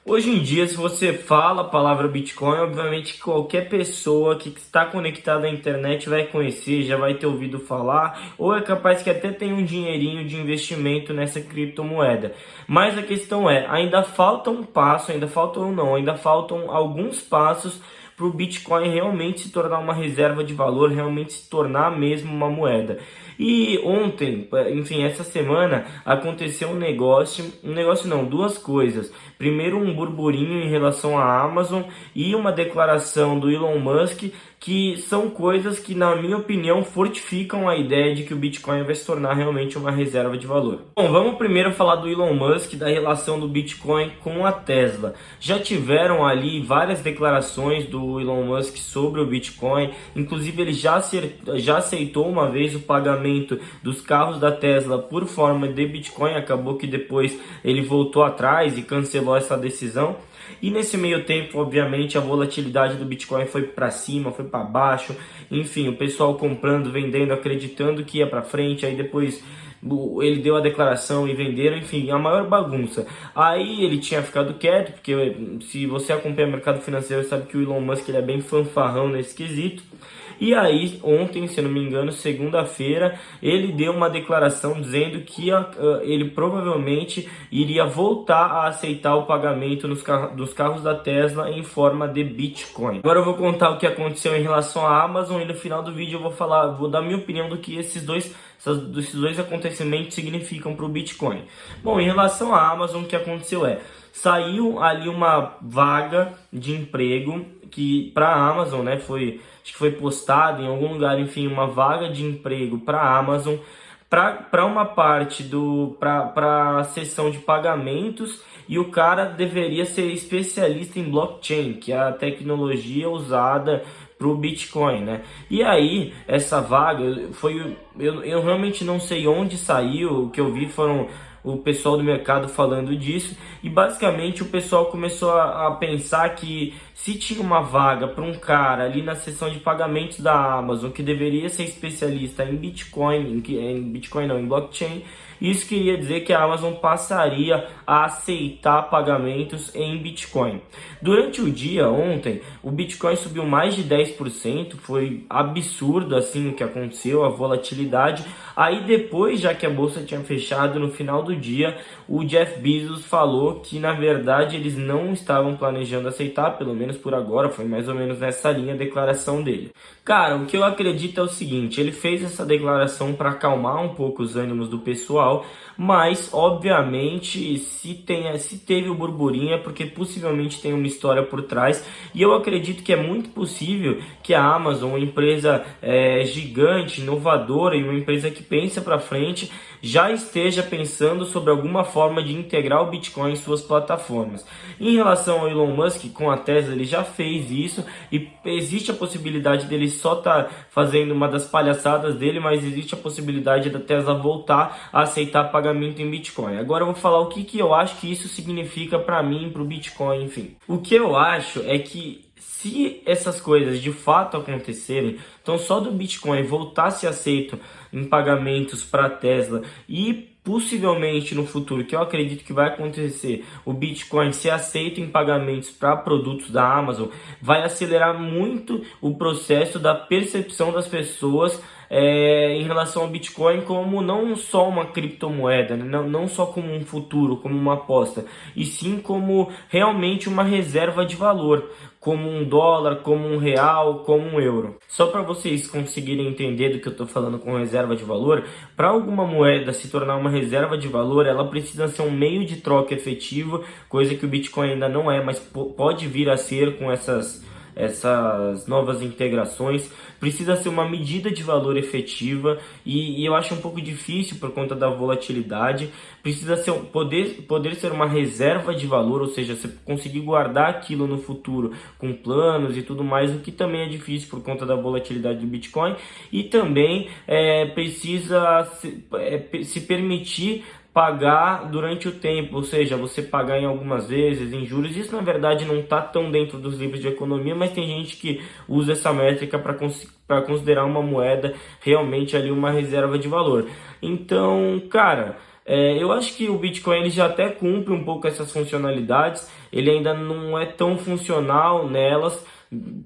Hoje em dia, se você fala a palavra Bitcoin, obviamente qualquer pessoa que está conectada à internet vai conhecer, já vai ter ouvido falar, ou é capaz que até tenha um dinheirinho de investimento nessa criptomoeda. Mas a questão é, ainda falta um passo, ainda faltam alguns passos para o Bitcoin realmente se tornar uma reserva de valor, realmente se tornar mesmo uma moeda. E ontem, enfim, essa semana aconteceu um negócio não, duas coisas. Primeiro, um burburinho em relação à Amazon e uma declaração do Elon Musk, que são coisas que, na minha opinião, fortificam a ideia de que o Bitcoin vai se tornar realmente uma reserva de valor. Bom, vamos primeiro falar do Elon Musk, da relação do Bitcoin com a Tesla. Já tiveram ali várias declarações do Elon Musk sobre o Bitcoin, inclusive ele já aceitou uma vez o pagamento dos carros da Tesla por forma de Bitcoin, acabou que depois ele voltou atrás e cancelou essa decisão. E nesse meio tempo, obviamente, a volatilidade do Bitcoin foi para cima, foi para baixo, enfim, o pessoal comprando, vendendo, acreditando que ia para frente, aí depois ele deu a declaração e venderam, enfim, a maior bagunça. Aí ele tinha ficado quieto, porque se você acompanha o mercado financeiro, sabe que o Elon Musk ele é bem fanfarrão nesse quesito. E aí, ontem, se não me engano, segunda-feira, ele deu uma declaração dizendo que ele provavelmente iria voltar a aceitar o pagamento dos carros da Tesla em forma de Bitcoin. Agora eu vou contar o que aconteceu em relação à Amazon e no final do vídeo eu vou dar minha opinião do que esses dois acontecimentos significam para o Bitcoin. Bom, em relação à Amazon, o que aconteceu saiu ali uma vaga de emprego que para a Amazon, né, acho que foi postado em algum lugar, enfim, uma vaga de emprego para a Amazon, para uma parte para a seção de pagamentos, e o cara deveria ser especialista em blockchain, que é a tecnologia usada para o Bitcoin, né? E aí, essa vaga, eu realmente não sei onde saiu, o que eu vi foram o pessoal do mercado falando disso, e basicamente o pessoal começou a pensar que se tinha uma vaga para um cara ali na seção de pagamentos da Amazon que deveria ser especialista em Bitcoin, em blockchain, isso queria dizer que a Amazon passaria a aceitar pagamentos em Bitcoin. Durante o dia ontem, o Bitcoin subiu mais de 10%, foi absurdo assim o que aconteceu, a volatilidade. Aí depois, já que a bolsa tinha fechado no final do dia, o Jeff Bezos falou que na verdade eles não estavam planejando aceitar, pelo menos por agora, foi mais ou menos nessa linha a declaração dele. Cara, o que eu acredito é o seguinte, ele fez essa declaração para acalmar um pouco os ânimos do pessoal, mas obviamente se teve o burburinho é porque possivelmente tem uma história por trás, e eu acredito que é muito possível que a Amazon, uma empresa gigante, inovadora e uma empresa que pensa para frente, já esteja pensando sobre alguma forma de integrar o Bitcoin em suas plataformas. Em relação ao Elon Musk, com a Tesla, ele já fez isso e existe a possibilidade dele só estar fazendo uma das palhaçadas dele, mas existe a possibilidade da Tesla voltar a aceitar pagamento em Bitcoin. Agora eu vou falar o que eu acho que isso significa para mim, para o Bitcoin, enfim. O que eu acho é que se essas coisas de fato acontecerem, então só do Bitcoin voltar a ser aceito em pagamentos para a Tesla e possivelmente no futuro, que eu acredito que vai acontecer, o Bitcoin ser aceito em pagamentos para produtos da Amazon, vai acelerar muito o processo da percepção das pessoas em relação ao Bitcoin como não só uma criptomoeda, né? Não só como um futuro, como uma aposta, e sim como realmente uma reserva de valor, como um dólar, como um real, como um euro. Só para vocês conseguirem entender do que eu estou falando com reserva de valor, para alguma moeda se tornar uma reserva de valor, ela precisa ser um meio de troca efetivo, coisa que o Bitcoin ainda não é, mas pode vir a ser com essas novas integrações. Precisa ser uma medida de valor efetiva e eu acho um pouco difícil por conta da volatilidade. Precisa ser poder ser uma reserva de valor, ou seja, você conseguir guardar aquilo no futuro com planos e tudo mais, o que também é difícil por conta da volatilidade do Bitcoin. E também precisa se permitir pagar durante o tempo, ou seja, você pagar em algumas vezes, em juros. Isso na verdade não está tão dentro dos livros de economia, mas tem gente que usa essa métrica para considerar uma moeda realmente ali uma reserva de valor. Então, cara, Eu acho que o Bitcoin ele já até cumpre um pouco essas funcionalidades, ele ainda não é tão funcional nelas,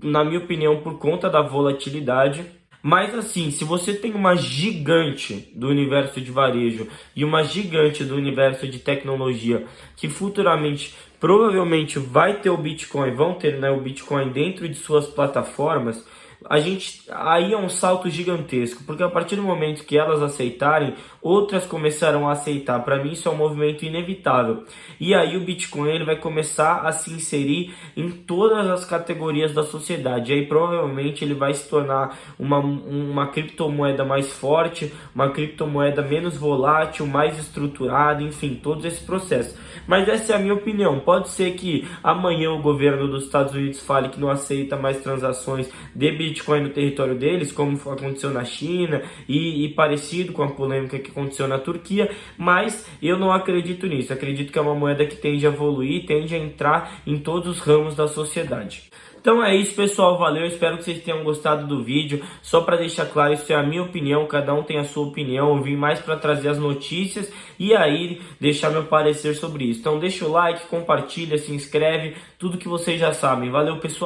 na minha opinião, por conta da volatilidade. Mas assim, se você tem uma gigante do universo de varejo e uma gigante do universo de tecnologia que futuramente provavelmente vai ter o Bitcoin, vão ter, né, o Bitcoin dentro de suas plataformas, aí é um salto gigantesco, porque a partir do momento que elas aceitarem, outras começarão a aceitar. Para mim isso é um movimento inevitável. E aí o Bitcoin ele vai começar a se inserir em todas as categorias da sociedade. E aí provavelmente ele vai se tornar uma criptomoeda mais forte, uma criptomoeda menos volátil, mais estruturada, enfim, todo esse processo. Mas essa é a minha opinião. Pode ser que amanhã o governo dos Estados Unidos fale que não aceita mais transações de Bitcoin no território deles, como aconteceu na China e parecido com a polêmica que aconteceu na Turquia, mas eu não acredito nisso. Acredito que é uma moeda que tende a evoluir, tende a entrar em todos os ramos da sociedade. Então é isso, pessoal, valeu, espero que vocês tenham gostado do vídeo. Só para deixar claro, isso é a minha opinião, cada um tem a sua opinião. Eu vim mais para trazer as notícias e aí deixar meu parecer sobre isso. Então deixa o like, compartilha, se inscreve, tudo que vocês já sabem. Valeu, pessoal.